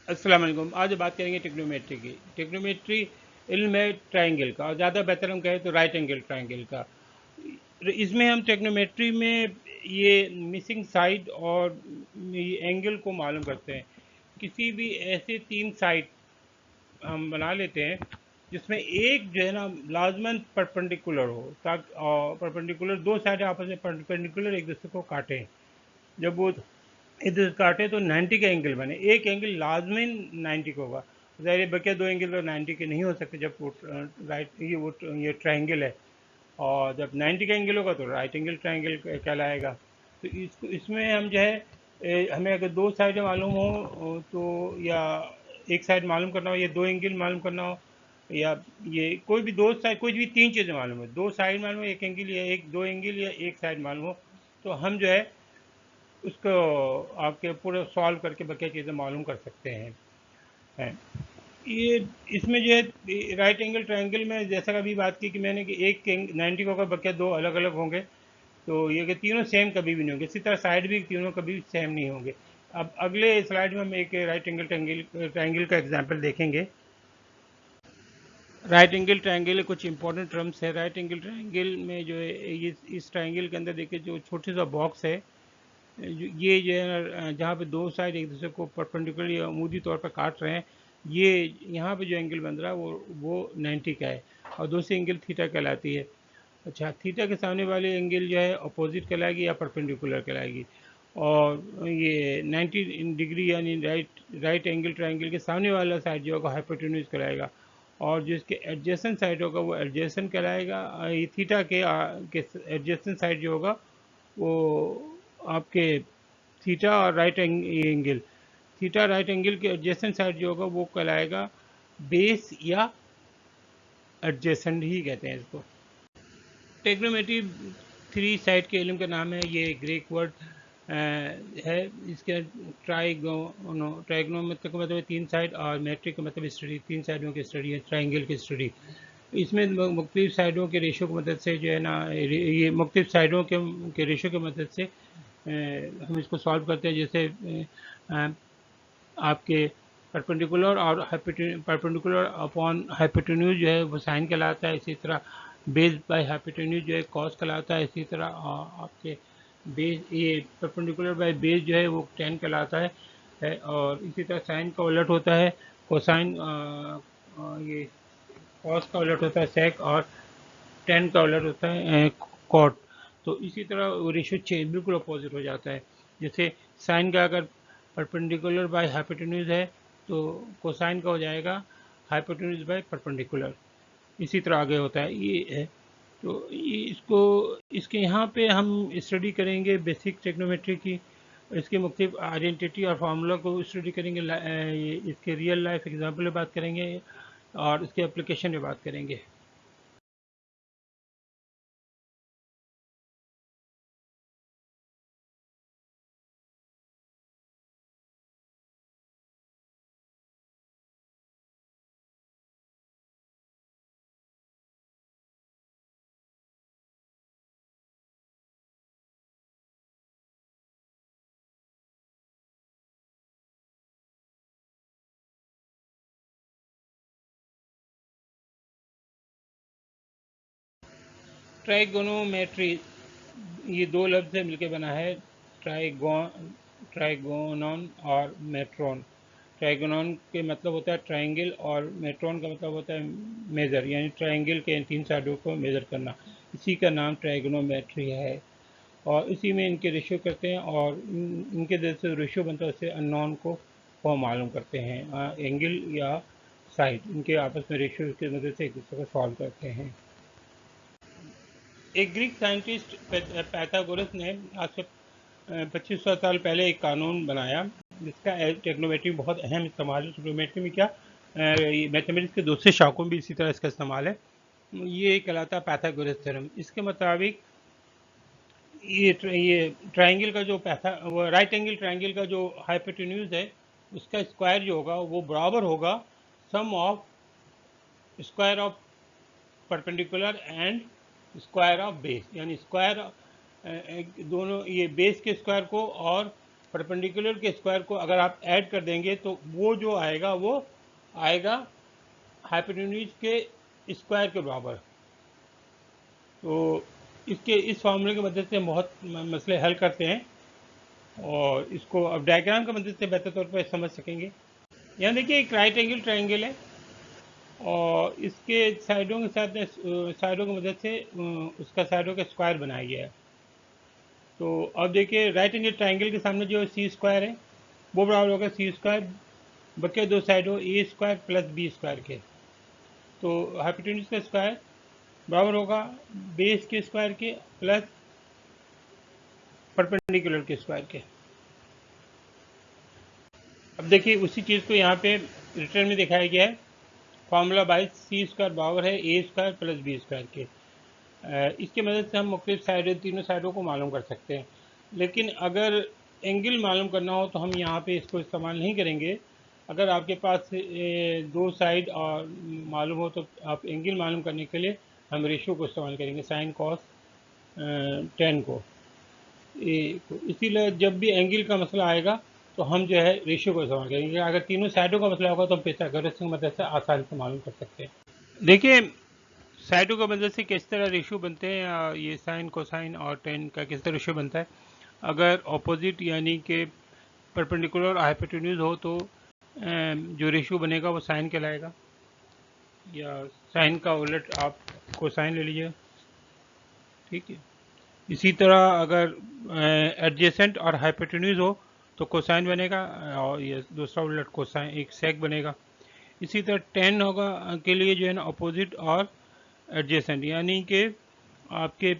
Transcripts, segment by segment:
अस्सलाम वालेकुम। आज बात करेंगे ट्रिग्नोमेट्री की। ट्रिग्नोमेट्री इल्म है ट्रायंगल का, और ज़्यादा बेहतर हम कहें तो राइट एंगल ट्रायंगल का। इसमें हम ट्रिग्नोमेट्री में ये मिसिंग साइड और ये एंगल को मालूम करते हैं। किसी भी ऐसे तीन साइड हम बना लेते हैं जिसमें एक जो है ना लाजमन परपेंडिकुलर हो, ताकि परपेंडिकुलर दो साइड आपस में परपेंडिकुलर एक दूसरे को काटें। जब वो इधर काटे तो 90 का एंगल बने, एक एंगल लाजमिन 90 का होगा। ज़ाहिर बके दो एंगल तो 90 के नहीं हो सकते जब वो राइट ये ट्रायंगल है। और जब 90 का एंगल होगा तो राइट एंगल ट्रायंगल कहलाएगा। तो इसको इसमें हम जो है हमें अगर दो साइडें मालूम हो तो, या एक साइड मालूम करना हो, या दो एंगल मालूम करना हो, या ये कोई भी दो साइड, कोई भी तीन चीज़ें मालूम हो, दो साइड मालूम हो, एक एंगल या एक दो एंगल या एक साइड मालूम हो, तो हम जो है उसको आपके पूरे सॉल्व करके बकिया चीज़ें मालूम कर सकते हैं। ये इसमें जो है राइट एंगल ट्रायंगल में जैसा कभी बात की कि मैंने कि एक 90 का होगा, बकिया दो अलग अलग होंगे। तो ये कि तीनों सेम कभी भी नहीं होंगे, इसी तरह साइड भी तीनों कभी सेम नहीं होंगे। अब अगले स्लाइड में हम एक राइट एंगल ट्रायंगल का एग्जांपल देखेंगे। राइट एंगल ट्रायंगल के कुछ इंपॉर्टेंट टर्म्स है। राइट एंगल ट्रायंगल में जो है इस ट्रायंगल के अंदर देखिए जो छोटे सा बॉक्स है, ये जो है जहाँ पे दो साइड एक दूसरे को परपेंडिकुलर या अमूदी तौर पर काट रहे हैं, ये यहाँ पे जो एंगल बन रहा है वो 90 का है, और दूसरी एंगल थीटा कहलाती है। अच्छा, थीटा के सामने वाले एंगल जो है अपोजिट कहलाएगी या परपेंडिकुलर कहलाएगी। और ये 90 डिग्री यानी राइट एंगल ट्रायंगल के सामने वाला साइड जो होगा हाइपोटेन्यूज कहलाएगा, और जो इसके एडजेसेंट साइड होगा वो एडजेसेंट कहलाएगा। ये थीटा के एडजेसेंट साइड जो होगा वो आपके थीटा और right angle, theta right angle के एडजेसेंट साइड जो होगा वो कहलाएगा बेस, या एडजेसेंट ही कहते हैं इसको। ट्रिग्नोमेट्री थ्री साइड के इल्म का नाम है। ये ग्रीक वर्ड है। इसके ट्राइग्नोमेट्री का मतलब है तीन साइड, और मेट्रिक का मतलब स्टडी, तीन साइडों की स्टडी है, ट्राइंगल की स्टडी। इसमें मुख्तलिफ साइडों के रेशो की मदद से जो है ना, ये मुख्तलिफ साइडों के रेशो की मदद से हम इसको सॉल्व करते हैं। जैसे आपके परपेंडिकुलर और परपेंडिकुलर अपॉन हाइपोटेन्यूज जो है वो साइन कहलाता है। इसी तरह बेस बाय हाइपोटेन्यूज जो है कॉस कहलाता है। इसी तरह आपके बेस ये परपेंडिकुलर बाय बेस जो है वो टेन कहलाता है। और इसी तरह साइन का उलट होता है कोसाइन, ये कॉस का उलट होता है सेक, और टेन का उलट होता है कॉट। तो इसी तरह रेशो चेंज बिल्कुल अपोजिट हो जाता है। जैसे साइन का अगर परपेंडिकुलर बाय हाइपोटेन्यूज है तो कोसाइन का हो जाएगा हाइपोटेन्यूज बाय परपेंडिकुलर। इसी तरह आगे होता है ये है। तो ये इसको इसके यहाँ पे हम स्टडी करेंगे बेसिक ट्रिग्नोमेट्री की, इसके मुख्तलिफ आइडेंटिटी और फार्मूला को स्टडी करेंगे, इसके रियल लाइफ एग्जाम्पल में बात करेंगे, और इसके एप्लीकेशन में बात करेंगे। ट्राइगोनोमेट्री ये दो लफ्ज़ से मिलकर बना है, ट्राइगोनॉन और मेट्रॉन। ट्राइगोनॉन के मतलब होता है ट्रायंगल, और मेट्रॉन का मतलब होता है मेज़र, यानी ट्रायंगल के इन तीन साइडों को मेज़र करना। इसी का नाम ट्राइगोनोमेट्री है, और इसी में इनके रेशियो करते हैं, और इनके जैसे रेशियो बनता है उससे अननोन को वो मालूम करते हैं। एंगल या साइड इनके आपस में रेशियो की मदद से एक दूसरे को सॉल्व करते हैं। एक ग्रीक साइंटिस्ट पैथागोरस ने आज से 2500 साल पहले एक कानून बनाया जिसका ट्रिग्नोमेट्री बहुत अहम इस्तेमाल है। ट्रिग्नोमेट्री में क्या, मैथमेटिक्स के दूसरे शाखों में भी इसी तरह इसका इस्तेमाल है। ये कहलाता है पैथागोरस थ्योरम। इसके मुताबिक ये ट्रायंगल का जो वो राइट एंगल ट्रायंगल का जो हाइपोटेन्यूज है उसका स्क्वायर जो होगा वो बराबर होगा sum of square of perpendicular and square of base, यानी स्क्वायर दोनों ये बेस के स्क्वायर को और परपेंडिकुलर के स्क्वायर को अगर आप ऐड कर देंगे तो वो जो आएगा वो आएगा हाइपोटेन्यूज के स्क्वायर के बराबर। तो इसके इस फॉर्मूले की मदद से हम बहुत मसले हल करते हैं और इसको अब डायग्राम की मदद से बेहतर तौर पर समझ सकेंगे। यहाँ देखिए एक राइट एंगल ट्रायंगल है और इसके साइडों के साथ साइडों की मदद से उसका साइडों का स्क्वायर बनाया गया है। तो अब देखिए राइट एंगल ट्रायंगल के सामने जो सी स्क्वायर है वो बराबर होगा सी स्क्वायर बके दो साइडों ए स्क्वायर प्लस बी स्क्वायर के। तो हाइपोटेन्यूज का स्क्वायर बराबर होगा बेस के स्क्वायर के प्लस परपेंडिकुलर के स्क्वायर के। अब देखिए उसी चीज़ को यहाँ पे रिटर्न में दिखाया गया है। फार्मूला बाई सी स्क्वायर बराबर है A square plus B square के। इसकी मदद से हम मुख्तलिफ साइडों तीनों साइडों को मालूम कर सकते हैं। लेकिन अगर एंगल मालूम करना हो तो हम यहाँ पे इसको इस्तेमाल नहीं करेंगे। अगर आपके पास दो साइड और मालूम हो तो आप एंगल मालूम करने के लिए हम रेशियो को इस्तेमाल करेंगे, साइन कॉस टेन को। इसीलिए जब भी एंगल का मसला आएगा तो हम जो है रेशियो को इस्तेमाल करेंगे। अगर तीनों साइडों का मसला होगा तो हम पिथागोरस की मदद से आसानी से मालूम कर सकते हैं। देखिए साइडों की मदद से किस तरह रेशियो बनते हैं, ये साइन कोसाइन और टेन का किस तरह रेशियो बनता है। अगर ऑपोजिट यानी कि परपेंडिकुलर और हाइपोटेन्यूज हो तो जो रेशियो बनेगा वो साइन कहलाएगा, या साइन का उलट आप कोसाइन ले लीजिए, ठीक है। इसी तरह अगर एडजेसेंट और हाइपोटेन्यूज हो तो कोसाइन बनेगा और ये दूसरा उलट कोसाइन एक सेक बनेगा। इसी तरह टेन होगा के लिए जो है ना अपोजिट और एडजेसेंट, यानी कि आपके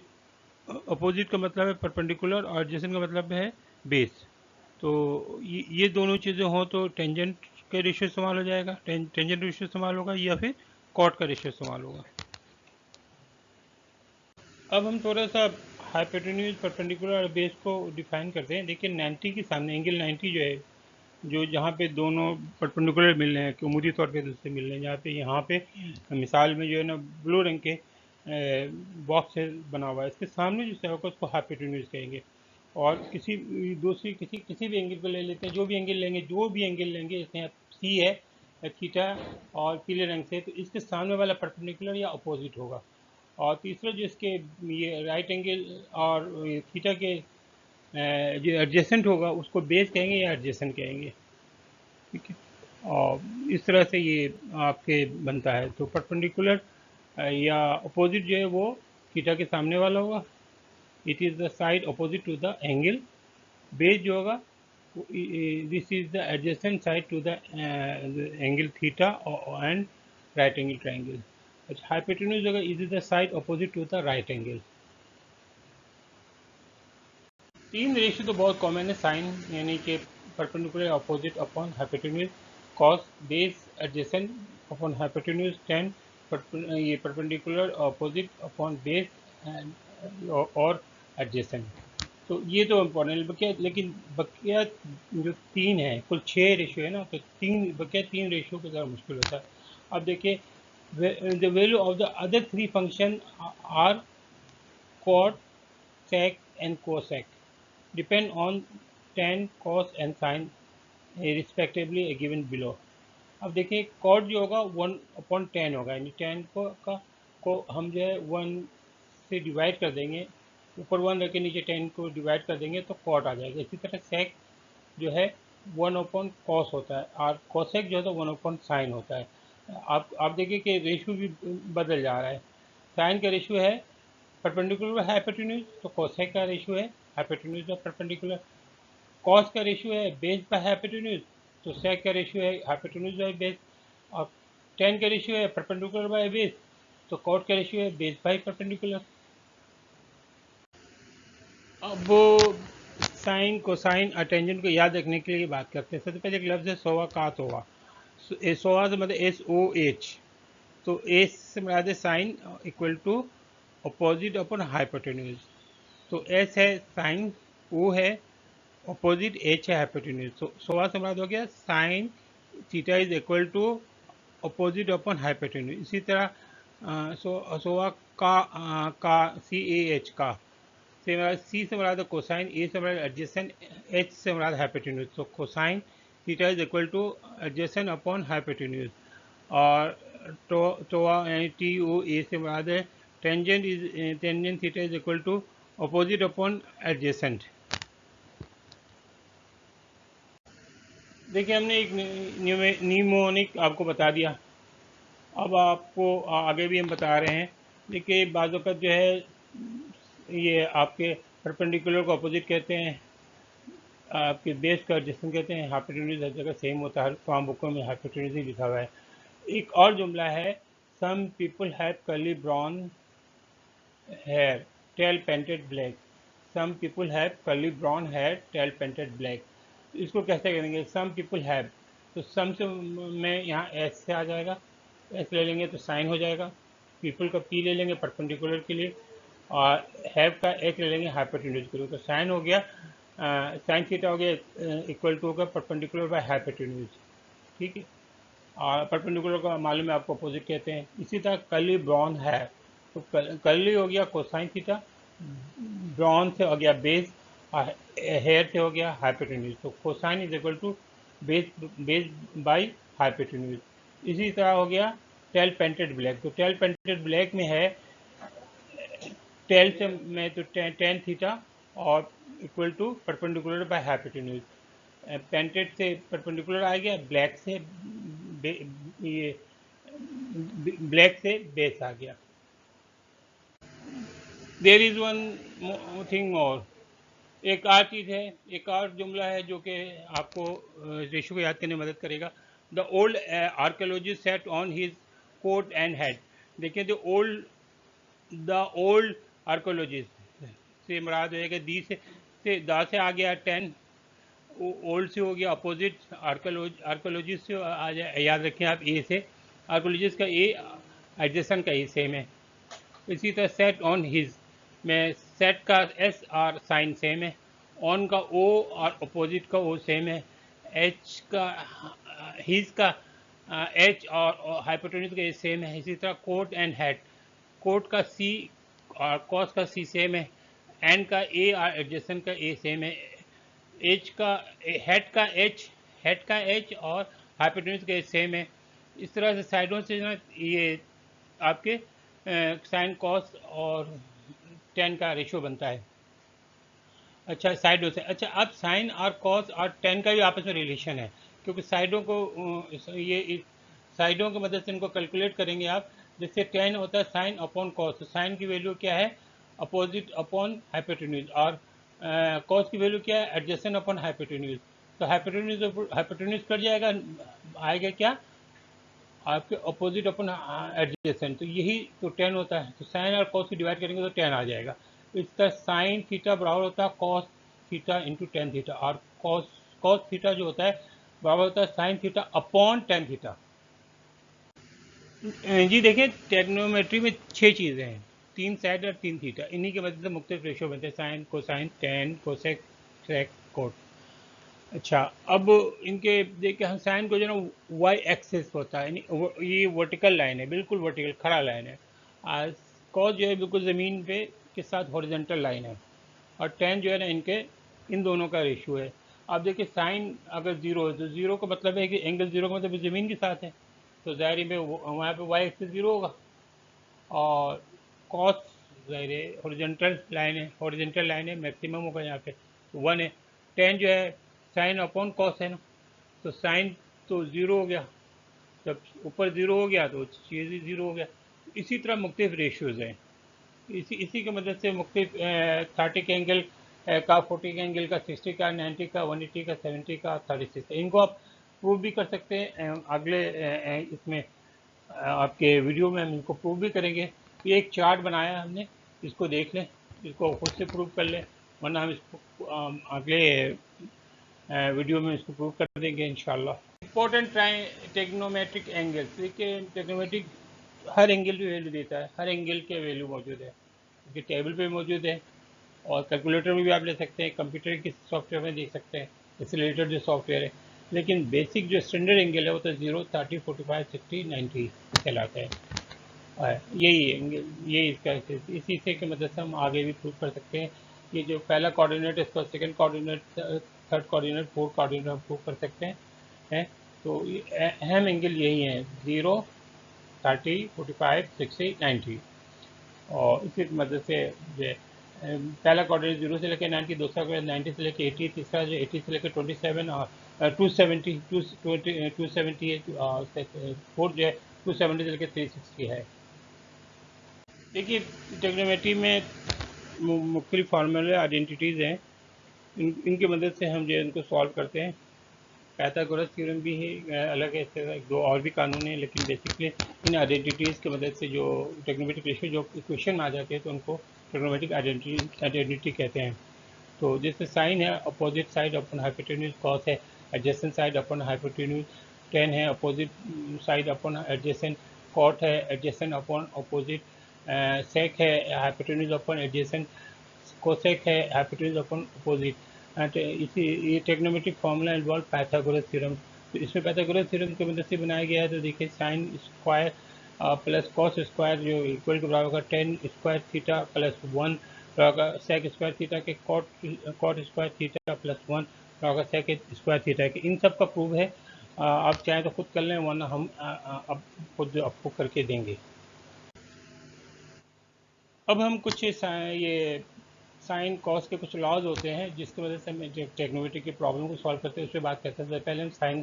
अपोजिट का मतलब है परपेंडिकुलर और एडजेसेंट का मतलब है बेस। तो ये दोनों चीज़ें हो तो टेंजेंट का रेशियो इस्तेमाल हो जाएगा, टेंजेंट रेशियो इस्तेमाल होगा या फिर कॉट का रेशियो इस्तेमाल होगा। अब हम थोड़ा सा हाइपोटेन्यूज परपेंडिकुलर और बेस को डिफाइन करते हैं। देखिए 90 के सामने एंगल 90 जो है, जो जहाँ पे दोनों परपेंडिकुलर मिल रहे हैं, उमूदी तौर पे दूसरे मिल रहे हैं, जहाँ पे यहाँ पे मिसाल में जो है ना ब्लू रंग के बॉक्स से बना हुआ है, इसके सामने जो होगा उसको हाइपोटेन्यूज कहेंगे। और किसी भी एंगल को ले लेते हैं, जो भी एंगल लेंगे जैसे सी है थीटा और पीले रंग से, तो इसके सामने वाला परपेंडिकुलर या अपोजिट होगा। और तीसरा जो इसके ये राइट एंगल और थीटा के जो एडजेसेंट होगा उसको बेस कहेंगे या एडजेसेंट कहेंगे, ठीक है। और इस तरह से ये आपके बनता है। तो परपेंडिकुलर या अपोजिट जो है वो थीटा के सामने वाला होगा, it is the side opposite to the angle. Base जो होगा this is the adjacent side to the angle theta and right angle triangle. Hypotenuse होगा is the side opposite to the right angle. तीन ratio तो बहुत common है, sine यानी कि perpendicular opposite upon hypotenuse, cos base adjacent upon hypotenuse, tan ये perpendicular opposite upon base और adjacent. तो ये तो इम्पोर्टेंट है बकिया। लेकिन बकिया जो तीन है, कुल 6 रेशियो है ना, तो तीन रेशियो को ज़रा मुश्किल होता है। अब देखिए the value of the other 3 function are cot, sec and cosec depend on tan, cos and sin respectively given below। अब देखिए cot जो होगा 1/10 होगा, यानी tan को हम जो है 1 से डिवाइड कर देंगे, ऊपर 1 रख के नीचे 10 को डिवाइड कर देंगे तो cot आ जाएगा। इसी तरह sec जो है 1/cos होता है और cosec जो है तो 1/sin होता है। आप देखिए कि रेशियो भी बदल जा रहा है। साइन का रेशियो है परपेंडिकुलर हाइपोटेन्यूज, तो कोसेक का रेशियो है हाइपोटेन्यूज और परपेंडिकुलर। कॉस का रेशियो है बेस बाय हाइपोटेन्यूज, तो सेक का रेशियो है हाइपोटेन्यूज बाय बेस। और टेन का रेशियो है परपेंडिकुलर बाय बेस, तो कॉट का रेशियो है बेस बाय परपेंडिकुलर। अब वो साइन कोसाइन और टेंजेंट को याद रखने के लिए बात करते हैं। सबसे पहले एक लफ्ज़ है सोवा कात होगा। सोवा से मतलब SOH, तो एस से मुराद है sine equal to opposite upon hypotenuse. तो एस है साइन, ओ है अपोजिट, एच है हाइपोटेन्यूज। तो सोवा से मुराद हो गया sine theta is equal to opposite upon hypotenuse. इसी तरह सोवा का CAH का से हमारा सी से हमारा कोसाइन, ए से हमारा एडजेसेंट, एच से हमारा हाइपोटेन्यूज। तो cosine theta is equal to adjacent upon hypotenuse. और टोआ यानी टी ओ ए से मुराद है tangent theta is equal to opposite upon adjacent. देखिए हमने एक न्यूमोनिक आपको बता दिया। अब आपको आगे भी हम बता रहे हैं। देखिए बाज़ वक़्त जो है ये आपके परपेंडिकुलर को अपोजिट कहते हैं, आपके बेस का एडजेसेंट कहते हैं। हाइपोटेन्यूज हर जगह सेम होता है, हर तमाम बुकों में हाइपोटेन्यूज ही लिखा हुआ है। एक और जुमला है, some people have curly brown hair tell painted black. Some people have curly brown hair tell painted black. इसको कैसे करेंगे? सम पीपल हैव, तो सम से में यहाँ एस से आ जाएगा, एस ले लेंगे तो साइन हो जाएगा। पीपल का पी ले लेंगे परपेंडिकुलर के लिए, और हैव का एच ले लेंगे हाइपोटेन्यूज के लिए। तो साइन हो गया, साइन थीटा हो गया इक्वल टू होगा परपेंडिकुलर बाय हाइपोटेन्यूज। ठीक है, और परपेंडिकुलर का मालूम है आपको अपोजिट कहते हैं। इसी तरह कर्ली ब्राउन है, तो कर्ली हो गया कोसाइन थीटा, ब्राउन से हो गया बेस, और हेयर से हो गया हाइपोटेन्यूज। तो cosine is equal to base by hypotenuse. इसी तरह हो गया टेल पेंटेड ब्लैक। तो टेल पेंटेड ब्लैक में है टेल से में तो टेन थीटा और equal to perpendicular by hypotenuse. Painted से परपेंडिकुलर आ गया, ब्लैक से ये ब्लैक से बेस आ गया। There is one thing more, एक और चीज़ है, एक और जुमला है जो कि आपको रेशो को याद करने में मदद करेगा। The old archaeologist sat on his coat and head. देखिए द ओल्ड आर्कियोलॉजिस्ट से मुराद है कि दी से दा से आ गया 10, ओल्ड से हो गया अपोजिट, आर्कोलॉजिस्ट से आ जाए, याद रखें आप ए से, आर्कोलॉजिस्ट का ए एडजेसेंट का ए सेम है। इसी तरह सेट ऑन हिज में सेट का एस और साइन सेम है, ऑन का ओ और अपोजिट का ओ सेम है, एच का हिज का एच और हाइपोटेन्यूज का ए सेम है। इसी तरह कोट एंड हेड, कोट का सी और कॉस का सी सेम है, एंड का ए और एडजेसेंट का ए सेम है, एच का हेड का एच और हाइपोटेन्यूज का सेम है। इस तरह से साइडों से ना ये आपके साइन कॉस और टेन का रेशियो बनता है। अच्छा साइडों से, अच्छा अब साइन और कॉस और टेन का भी आपस में रिलेशन है, क्योंकि साइडों को साइडों की मदद से इनको कैलकुलेट करेंगे आप। जैसे टेन होता है साइन अपॉन कॉस, तो साइन की वैल्यू क्या है? अपोजिट अपॉन हाइपोटेन्यूज, और कॉस की वैल्यू क्या है? Adjacent upon hypotenuse. तो हाइपोटेन्यूज कट जाएगा, आएगा क्या? आपके अपोजिट अपन एडजेसेंट। तो यही तो टेन होता है, तो साइन और कॉस की डिवाइड करेंगे तो टेन आ जाएगा। इसका साइन थीटा बराबर होता है cos theta into tan theta, और कॉस थीटा जो होता है बराबर होता है sine theta upon tan theta. जी देखिए टेक्नोमेट्री में 6 चीज़ें हैं, 3 साइड और 3 थीटा, इन्हीं की वजह से मुख्तलिफ रेशो बनते हैं, sine cosine tan cosec sec cot. अच्छा अब इनके देखिए हम साइन को जो है ना वाई एक्सिस होता है, यानी ये वर्टिकल लाइन है, बिल्कुल वर्टिकल खड़ा लाइन है। कॉस जो है बिल्कुल ज़मीन पे के साथ हॉरिजॉन्टल लाइन है, और टेन जो है ना इनके इन दोनों का रेशियो है। अब देखिए साइन अगर ज़ीरो है तो ज़ीरो का मतलब है कि एंगल ज़ीरो का मतलब ज़मीन के साथ है, तो ज़ाहिर में वहाँ पे वाई एक्सिस ज़ीरो होगा। और कॉस ज़ाहिर है हॉरिजॉन्टल लाइन है, मैक्सिमम होगा यहाँ पे 1 है। टेन जो है साइन अपॉन कॉस है ना, तो साइन तो ज़ीरो हो गया, जब ऊपर ज़ीरो हो गया तो चीज़ ही ज़ीरो हो गया। इसी तरह मुख्तलिफ रेशियोज़ हैं, इसी की मदद से मुख्तलिफ 30 के एंगल का, 40 के एंगल का, 60 का, 90 का, 180 का, 70 का, 36 का, इनको आप प्रूव भी कर सकते हैं। अगले इसमें आपके वीडियो में हम इनको प्रूव भी करेंगे। ये एक चार्ट बनाया है हमने, इसको देख लें, इसको खुद से प्रूव कर लें, वरना हम इसको अगले वीडियो में इसको प्रूव कर देंगे इंशाल्लाह। इंपॉर्टेंट टेक्नोमेट्रिक एंगल्स, देखिए टेक्नोमेट्रिक हर एंगल की वैल्यू देता है, हर एंगल के वैल्यू मौजूद है, क्योंकि टेबल पे मौजूद है, और कैलकुलेटर में भी आप ले सकते हैं, कंप्यूटर के सॉफ्टवेयर में देख सकते हैं, इससे रिलेटेड जो सॉफ्टवेयर है। लेकिन बेसिक जो स्टैंडर्ड एंगल है वो तो 0, 30, 45, 60, 90 कहलाता है। यही इसका इसी से की मदद से हम आगे भी प्रूव कर सकते हैं ये जो पहला कोऑर्डिनेट इसको second coordinate, third coordinate, fourth coordinate हम प्रूव कर सकते हैं। तो अहम एंगल यही है 0, 30, 45, 60, 90। और इसी मदद से जो पहला कोऑर्डिनेट 0 से लेकर 90, दूसरा कोऑर्डिनेट 90 से लेकर 80, तीसरा जो 80 से लेकर 27 और 270 270 है, फोर्थ जो है 270 से लेकर 360 है। देखिए ट्रिग्नोमेट्री में मुख्तलिफ फार्मूले आइडेंटिटीज़ हैं, इनकी मदद से हम जो है इनको सॉल्व करते हैं। पाइथागोरस थ्योरम भी है, अलग है, इससे दो और भी कानून हैं, लेकिन बेसिकली इन आइडेंटिटीज़ की मदद से जो ट्रिग्नोमेट्रिक रेशियो जो इक्वेशन आ जाते हैं तो उनको ट्रिग्नोमेट्रिक आइडेंटिटी कहते हैं। तो जैसे साइन है अपोजिट साइड अपन हाइपोटेन्यूज, कॉस है एडजेसेंट साइड अपन हाइपोटेन्यूज, टेन है अपोजिट साइड अपन एडजेसेंट, कॉट है एडजेसेंट अपन अपोजिट, सेक है हाइपोटेन्यूज अपन एडजेसेंट, कोसेक है हाइपोटेन्यूज अपन अपोजिट। इसी ये trigonometric formula involve Pythagoras theorem. तो इसमें पाइथागोरस थ्योरम की मदद से बनाया गया है। तो देखिए sine square plus cos square जो इक्वल टू बराबर होगा टेन स्क्वायर थीटा प्लस 1 बराबर सेक स्क्वायर थीटा के, कॉट स्क्वायर थीटा प्लस 1 बराबर सेक स्क्वायर थीटा के। इन सब का प्रूव है। आप चाहें तो खुद कर लें, वरना हम अब खुद आपको करके देंगे। अब हम कुछ ये साइन कॉस के कुछ लॉज होते हैं जिसकी वजह से हम ट्रिग्नोमेट्री की प्रॉब्लम को सॉल्व करते हैं, उस पर बात करते हैं। तो पहले हम साइन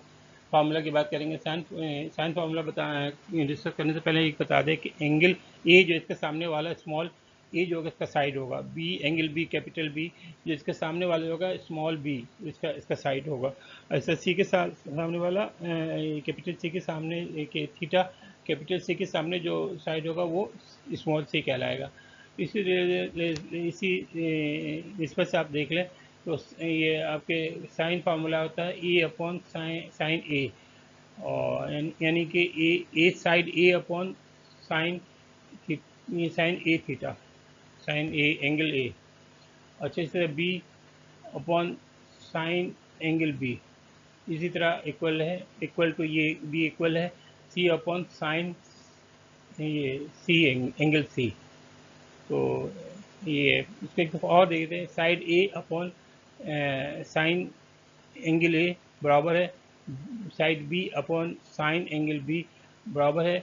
फार्मूला की बात करेंगे। साइन फार्मूला डिस्कस करने से पहले एक बता दें कि एंगल ए जो इसके सामने वाला स्मॉल ए जो होगा इसका साइड होगा, B angle B capital B जो इसके सामने वाला होगा स्मॉल बी इसका साइड होगा। ऐसा सी के सामने वाला कैपिटल सी के सामने थीटा कैपिटल सी के सामने जो साइड होगा वो स्मॉल सी कहलाएगा। इसी इस पर से आप देख लें तो ये आपके साइन फार्मूला होता है ए अपॉन साइन ए, और यानी कि A side A upon sine A theta, sine A angle A. अच्छे से B upon sine angle B, इसी तरह इक्वल टू ये बी इक्वल है सी अपॉन साइन ये सी एंगल सी। तो ये इसको एक और देखते हैं, side A upon sine angle A बराबर है side B upon sine angle B बराबर है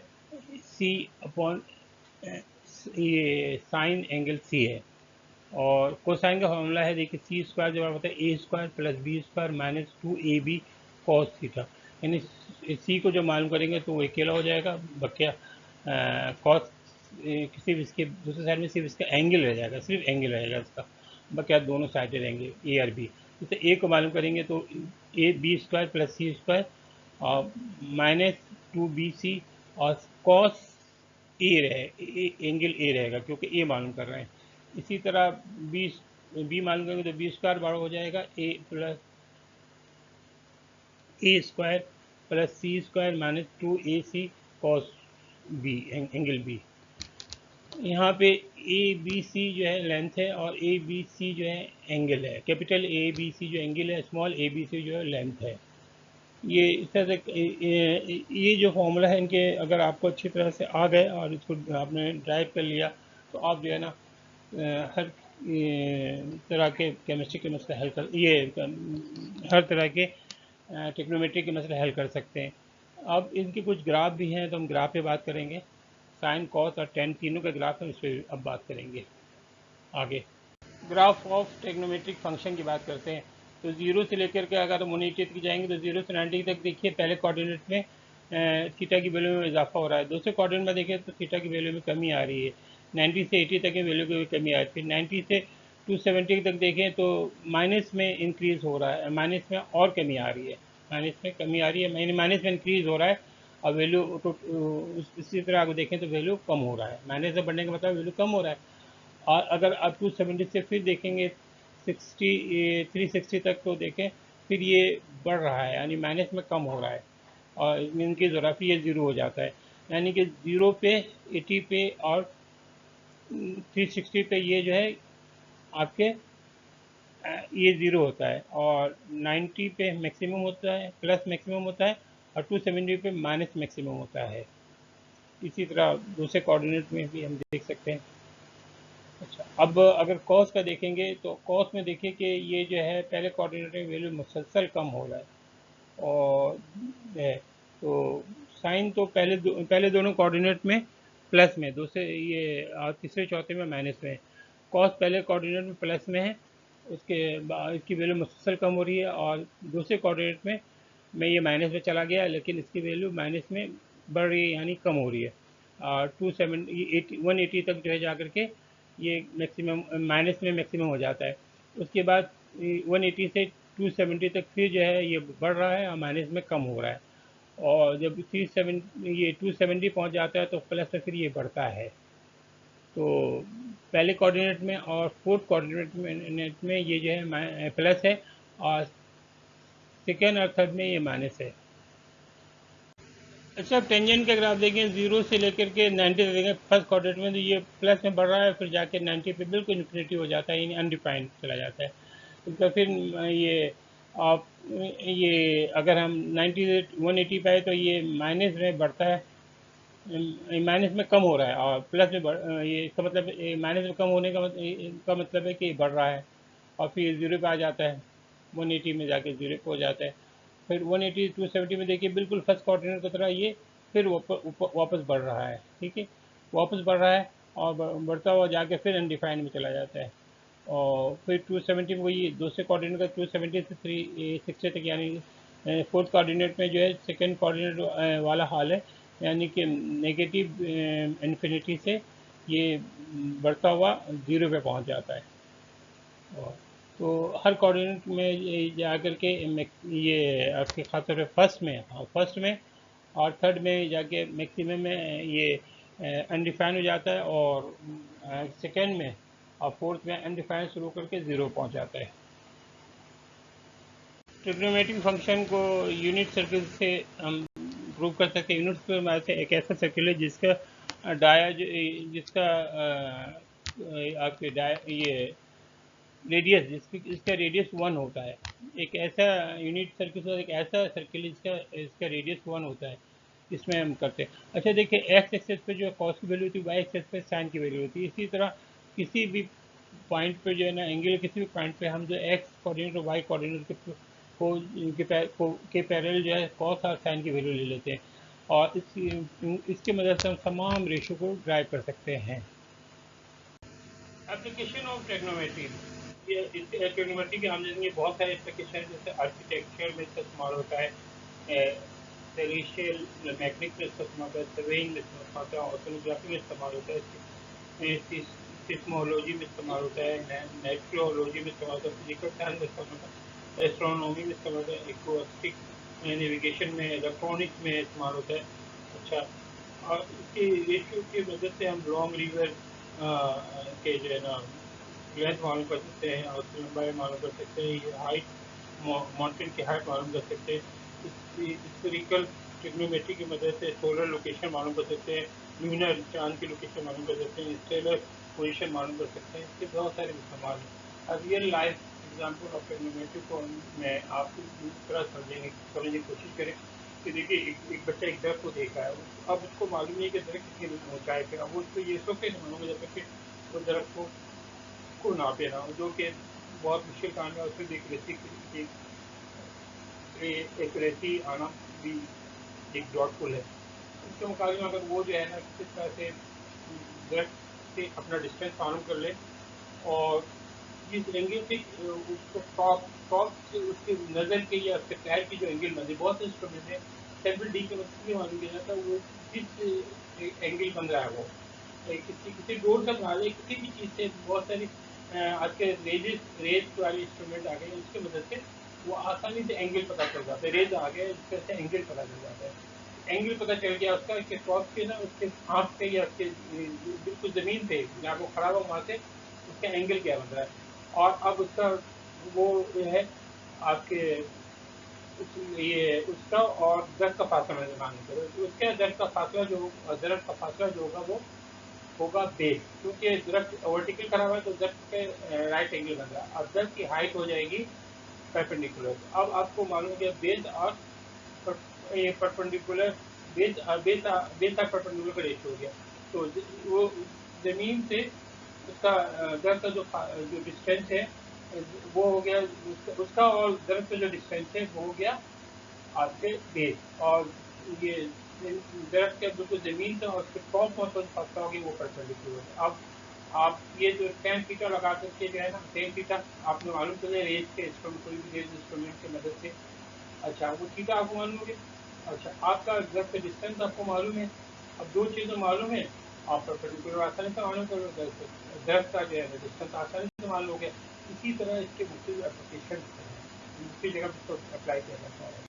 सी अपॉन ये साइन एंगल सी है। और कोसाइन का फॉर्मूला है, देखिए सी स्क्वायर जो होता है A square plus B square minus 2ab cos theta. यानी सी को जो मालूम करेंगे तो वो अकेला हो जाएगा, बकिया कॉस सिर्फ इसके दूसरे साइड में सिर्फ इसका एंगल रह जाएगा, सिर्फ एंगल रहेगा इसका, बकिया दोनों साइडें रहेंगे ए और बी। जैसे ए को मालूम करेंगे तो A B square plus C square और माइनस 2bc और कॉस ए रहे एंगल ए रहेगा क्योंकि ए मालूम कर रहे हैं। इसी तरह बी मालूम करेंगे तो बी स्क्वायर बराबर हो जाएगा A plus A square plus C square minus 2ac cos B angle B. यहाँ पे ए बी सी जो है लेंथ है और ए बी सी जो है एंगल है, कैपिटल ए बी सी जो एंगल है, स्मॉल ए बी सी जो है लेंथ है। ये इस तरह से ये जो फॉर्मूला है इनके अगर आपको अच्छी तरह से आ गए और इसको आपने ड्राइव कर लिया तो आप जो है ना हर तरह के केमिस्ट्री के मसले हल कर हर तरह के ट्रिग्नोमेट्री के मसले हल कर सकते हैं। अब इनके कुछ ग्राफ भी हैं तो हम ग्राफ पे बात करेंगे। साइन कॉस और टेन तीनों के ग्राफ है, इस पर अब बात करेंगे आगे। ग्राफ ऑफ ट्रिग्नोमेट्रिक फंक्शन की बात करते हैं। तो 0 से लेकर के अगर हम 180 तक जाएंगे तो 0 से 90 तक देखिए पहले कोऑर्डिनेट में थीटा की वैल्यू में इजाफा हो रहा है, दूसरे कोऑर्डिनेट में देखिए तो थीटा की वैल्यू में कमी आ रही है। 90 से 80 तक की वैल्यू की कमी आ रही है, फिर 90 से 270 तक देखें तो माइनस में इंक्रीज़ हो रहा है, माइनस में और कमी आ रही है, माइनस में कमी आ रही है, माइनस में इंक्रीज़ हो रहा है और वैल्यू तो इसी तरह अगर देखें तो वैल्यू कम हो रहा है, माइनस से बढ़ने का मतलब वैल्यू कम हो रहा है। और अगर आप 270 से फिर देखेंगे 360 तक तो देखें फिर ये बढ़ रहा है, यानी माइनस में कम हो रहा है और इनकी ज़रा फिर ये ज़ीरो हो जाता है। यानी कि 0 पे 80 पे और 360 पे ये जो है आपके ये ज़ीरो होता है और 90 पे मैक्सिमम होता है, प्लस मैक्सिमम होता है और 270 पे माइनस मैक्सिमम होता है। इसी तरह दूसरे कोऑर्डिनेट में भी हम देख सकते हैं। अच्छा, अब अगर कॉस का देखेंगे तो कॉस में देखिए कि ये जो है पहले कोऑर्डिनेट में वैल्यू मुसलसल कम हो रहा है और है, तो साइन तो पहले दोनों कोऑर्डिनेट में प्लस में, दूसरे ये तीसरे चौथे में माइनस में। कॉस पहले कोऑर्डिनेट में प्लस में है, उसके बाद इसकी वैल्यू मुसलसल कम हो रही है, और दूसरे कोऑर्डिनेट में ये माइनस में चला गया, लेकिन इसकी वैल्यू माइनस में बढ़ रही है, यानी कम हो रही है। 180 तक जो है जा करके ये मैक्सिमम माइनस में मैक्सिमम हो जाता है। उसके बाद 180 से 270 तक फिर जो है ये बढ़ रहा है और माइनस में कम हो रहा है, और जब 270 पहुंच जाता है तो प्लस में फिर ये बढ़ता है। तो पहले कोऑर्डिनेट में और फोर्थ कोऑर्डिनेट में ये जो है प्लस है, और सेकेंड और थर्ड में ये माइनस है। अच्छा, टेंजेंट के अगर आप देखें 0 से लेकर के 90 तक देखें, फर्स्ट क्वाड्रेंट में तो ये प्लस में बढ़ रहा है, फिर जाके 90 पे बिल्कुल इन्फिनिटी हो जाता है, यानी अनडिफाइंड चला जाता है। उसका फिर ये आप ये अगर हम 90 से 180 पे आए तो ये माइनस में बढ़ता है, माइनस में कम हो रहा है, और प्लस में ये इसका मतलब माइनस में कम होने का मतलब है कि बढ़ रहा है, और फिर 0 पे आ जाता है, 180 में जाके 0 पे हो जाता है। फिर 180 270 में देखिए बिल्कुल फर्स्ट क्वार्टर की तरह ये फिर वापस बढ़ रहा है, ठीक है, वापस बढ़ रहा है, और बढ़ता हुआ जाके फिर अनडिफाइंड में चला जाता है। और फिर 270 में वही दूसरे कोऑर्डिनेट का 270 से 360 तक, यानी फोर्थ कोऑर्डिनेट में जो है सेकंड कोऑर्डिनेट वाला हाल है, यानी कि नेगेटिव इन्फिनिटी से ये बढ़ता हुआ 0 पे पहुंच जाता है। और तो हर कोऑर्डिनेट में ये जा कर के ये आपके खासतौर पे फर्स्ट में और थर्ड में जाके मैक्सिमम में ये अनडिफाइन हो जाता है, और सेकेंड में और फोर्थ में अनडिफाइन शुरू करके 0 पहुंच जाता है। ट्रिग्नोमेट्रिक फंक्शन को यूनिट सर्किल से हम प्रूव कर सकते हैं। यूनिट सर्किल हमारे से एक ऐसा सर्किल है जिसका डाया जिसका आपके डाया ये रेडियस इसका रेडियस 1 होता है। एक ऐसा यूनिट सर्किल एक ऐसा सर्किल इसका रेडियस 1 होता है, इसमें हम करते हैं। अच्छा देखिए, एक्स एक्सेस पे जो कॉस की वैल्यू होती है, वाई एक्सेस पे साइन की वैल्यू होती है। इसी तरह किसी भी पॉइंट पे जो है ना एंगल, किसी भी पॉइंट पे हम जो एक्स कोऑर्डिनेट और वाई कोऑर्डिनेट के पैरेलल जो है कॉस और साइन की वैल्यू ले लेते हैं, और इसके मदद से हम तमाम रेशो को ड्राइव कर सकते हैं। एप्लीकेशन ऑफ ट्रिग्नोमेट्री, ये ट्रिग्नोमेट्री के हम देखेंगे बहुत सारे एप्लीकेशन है, जैसे आर्किटेक्चर में इसका इस्तेमाल होता है, सेलेशियल मैकेनिक्स में इसका इस्तेमाल होता है, सर्वेइंग में इस्तेमाल होता है, ओशनोग्राफी में इस्तेमाल होता है, सिस्मोलॉजी में इस्तेमाल होता है, नेचुरोलॉजी में इस्तेमाल होता है, फिजिकल साइंस में इस्तेमाल होता है, एस्ट्रोनॉमी में इस्तेमाल होता है, एक्वास्टिक नेविगेशन में, इलेक्ट्रॉनिक्स में इस्तेमाल होता है। अच्छा, और इसकी रेशियो की मदद से हम लॉन्ग रिवर के जो है ना लेंथ मालूम कर सकते हैं, और उसकी लंबाई मालूम कर सकते हैं, ये हाइट माउंटेन की हाइट मालूम कर सकते हैं। स्फेरिकल ट्रिग्नोमेट्री की मदद से सोलर लोकेशन मालूम कर सकते हैं, लूनर चांद की लोकेशन मालूम कर सकते हैं, स्टेलर पोजीशन मालूम कर सकते हैं। इसके बहुत सारे इस्तेमाल हैं। अब real life example of trigonometry को मैं आपको इस तरह समझने की कोशिश करें कि देखिए एक बच्चा एक दरख्त को देख रहा है, अब उसको मालूम नहीं है कि दरख्त कितनी ऊंचाई पे, अब उसको ये सो कैसे मालूम है जब तक कि वो दरख्त को नापे ना, जो कि बहुत मुश्किल काम है। उसमें एक रेती आना भी एक डॉटफुल है। उसके मुकाबले में अगर वो जो है ना किस तरह से दरख्त से अपना डिस्टेंस मालूम कर ले, और जिस एंगल से उसको टॉप से उसके नज़र के या उसके पैर की जो एंगल बनती है, बहुत से इंस्ट्रूमेंट है सेंट्रल डी के मतलब ये मालूम किया जाता है वो जिस एंगल बन रहा है वो किसी डोर से बना ले, किसी भी चीज़ से। बहुत सारी आज के रेज वाले इंस्ट्रूमेंट आ गए, उसकी मदद से वो आसानी से एंगल पता चल जाता है। रेज आ गए, उसके से एंगल पता चल जाता है। एंगल पता चल गया उसका कि टॉप के ना उसके आँख पे या उसके बिल्कुल ज़मीन पे जहाँ वो खड़ा हुआ वहाँ से उसका एंगल क्या बन रहा है। और अब उसका वो जो है आपके ये उसका और दरख्त का फासला मान करो, तो उसके दरख्त का फासला जो होगा वो होगा बेस, क्योंकि दरख्त वर्टिकल खड़ा हुआ है तो दरख्त पे राइट एंगल बन रहा है, और दरख्त की हाइट हो जाएगी परपेंडिकुलर। अब आपको मालूम है बेस और ये परपेंडिकुलर बेस और परपेंडिकुलर का रेशियो हो गया, तो वो जमीन से उसका दरख्त का जो डिस्टेंस है वो हो गया उसका और दरख्त का जो डिस्टेंस है वो हो गया आपके बेस, और ये दरख्त के बिल्कुल ज़मीन से और उसके टॉप मोस्ट फासला होगी वो परपेंडिकुलर है। अब आप ये जो टेन थीटा लगा करके जो है ना, टेन थीटा आपने मालूम चले रेज के इंस्ट्रूमेंट, कोई भी रेज इंस्ट्रूमेंट की मदद से। अच्छा, वो थीटा आपको मालूम हो गया। अच्छा, आपका दरख्त का डिस्टेंस आपको मालूम है। अब दो चीज़ें मालूम है, आप परपेंडिकुलर आसानी से मालूम करो, दरख्त का जो है डिस्टेंस आसानी से मालूम हो गया। इसी तरह इसके मुख्तलिफ एप्लीकेशन हैं, दूसरी जगह पर इसको अप्लाई किया जाता है।